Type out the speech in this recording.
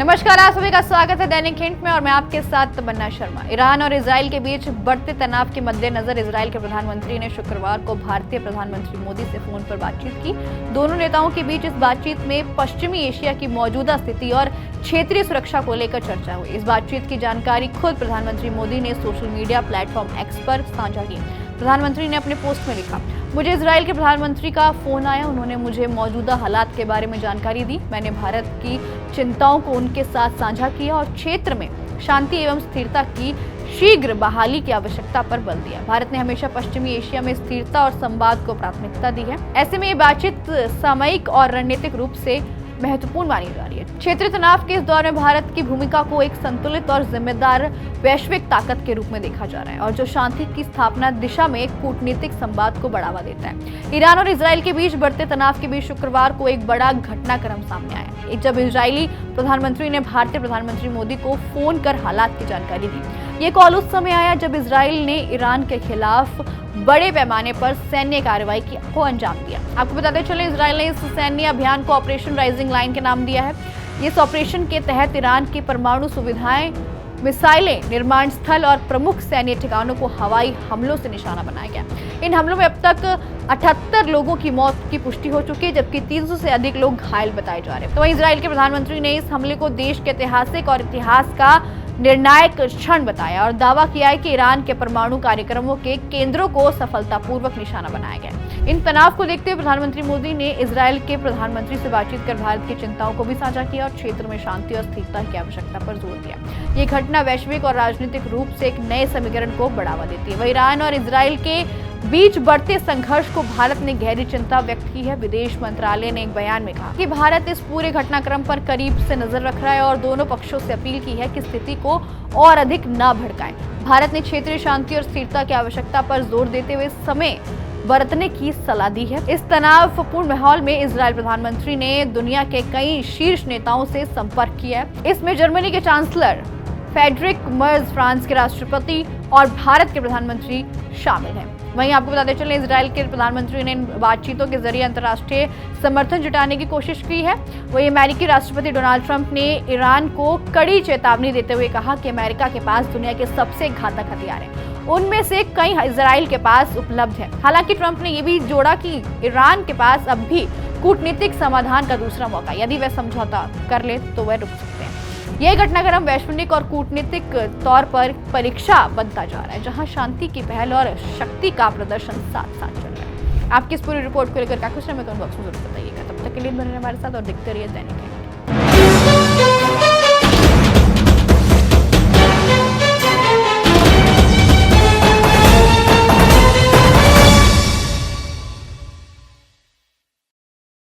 नमस्कार, आप सभी का स्वागत है दैनिक हिंट में और मैं आपके साथ तमन्ना शर्मा। ईरान और इजराइल के बीच बढ़ते तनाव के मद्देनजर इजराइल के प्रधानमंत्री ने शुक्रवार को भारतीय प्रधानमंत्री मोदी से फोन पर बातचीत की। दोनों नेताओं के बीच इस बातचीत में पश्चिमी एशिया की मौजूदा स्थिति और क्षेत्रीय सुरक्षा को लेकर चर्चा हुई। इस बातचीत की जानकारी खुद प्रधानमंत्री मोदी ने सोशल मीडिया प्लेटफॉर्म एक्स पर साझा की। प्रधानमंत्री ने अपने पोस्ट में लिखा, मुझे इजराइल के प्रधानमंत्री का फोन आया। उन्होंने मुझे मौजूदा हालात के बारे में जानकारी दी। मैंने भारत की चिंताओं को उनके साथ साझा किया और क्षेत्र में शांति एवं स्थिरता की शीघ्र बहाली की आवश्यकता पर बल दिया। भारत ने हमेशा पश्चिमी एशिया में स्थिरता और संवाद को प्राथमिकता दी है। ऐसे में ये बातचीत सामयिक और रणनीतिक रूप से महत्वपूर्ण मानी जा रही है। क्षेत्रीय तनाव के इस दौर में भारत की भूमिका को एक संतुलित और जिम्मेदार वैश्विक ताकत के रूप में देखा जा रहा है और जो शांति की स्थापना दिशा में कूटनीतिक संवाद को बढ़ावा देता है। ईरान और इजराइल के बीच बढ़ते तनाव के बीच शुक्रवार को एक बड़ा घटनाक्रम सामने आया, जब इजरायली प्रधानमंत्री ने भारतीय प्रधानमंत्री मोदी को फोन कर हालात की जानकारी दी। ये कॉल उस समय आया जब इजराइल ने ईरान के खिलाफ बड़े पैमाने पर सैन्य कार्रवाई को अंजाम दिया। आपको बताते चले, इजराइल ने इस सैन्य अभियान को ऑपरेशन राइजिंग लाइन के नाम दिया है। इस ऑपरेशन के तहत ईरान की परमाणु सुविधाएं, मिसाइलें, निर्माण स्थल और प्रमुख सैन्य ठिकानों को हवाई हमलों से निशाना बनाया गया। इन हमलों में अब तक 78 लोगों की मौत की पुष्टि हो चुकी है, जबकि 300 से अधिक लोग घायल बताए जा रहे हैं। तो वहीं इजराइल के प्रधानमंत्री ने इस हमले को देश के ऐतिहासिक और इतिहास का निर्णायक क्षण बताया और दावा किया है कि ईरान के परमाणु कार्यक्रमों के केंद्रों को सफलतापूर्वक निशाना बनाया गया। इन तनाव को देखते हुए प्रधानमंत्री मोदी ने इजराइल के प्रधानमंत्री से बातचीत कर भारत की चिंताओं को भी साझा किया और क्षेत्र में शांति और स्थिरता की आवश्यकता पर जोर दिया। ये घटना वैश्विक और राजनीतिक रूप से एक नए समीकरण को बढ़ावा देती है। वहीं ईरान और इजराइल के बीच बढ़ते संघर्ष को भारत ने गहरी चिंता व्यक्त की है। विदेश मंत्रालय ने एक बयान में कहा कि भारत इस पूरे घटनाक्रम पर करीब से नजर रख रहा है और दोनों पक्षों से अपील की है कि स्थिति को और अधिक न भड़काएं। भारत ने क्षेत्रीय शांति और स्थिरता की आवश्यकता पर जोर देते हुए समय बरतने की सलाह दी है। इस तनावपूर्ण माहौल में इजराइल प्रधानमंत्री ने दुनिया के कई शीर्ष नेताओं से संपर्क किया है। इसमें जर्मनी के चांसलर फ्रेडरिक मर्ज, फ्रांस के राष्ट्रपति और भारत के प्रधानमंत्री शामिल हैं। वहीं आपको बताते चले, इजराइल के प्रधानमंत्री ने इन बातचीतों के जरिए अंतर्राष्ट्रीय समर्थन जुटाने की कोशिश की है। वहीं अमेरिकी राष्ट्रपति डोनाल्ड ट्रंप ने ईरान को कड़ी चेतावनी देते हुए कहा कि अमेरिका के पास दुनिया के सबसे घातक हथियार हैं, उनमें से कई इजराइल के पास उपलब्ध है। हालांकि ट्रंप ने यह भी जोड़ा कि ईरान के पास अब भी कूटनीतिक समाधान का दूसरा मौका, यदि वह समझौता कर ले तो वह रुक सकते हैं। यह घटनाक्रम वैश्विक और कूटनीतिक तौर पर परीक्षा बनता जा रहा है, जहां शांति की पहल और शक्ति का प्रदर्शन साथ साथ चल रहा है। आपकी इस पूरी रिपोर्ट को लेकर क्या कुछ हमें कमेंट बॉक्स में जरूर बताइएगा। तब तक के लिए बने रहिए हमारे साथ और देखते रहिए दैनिक।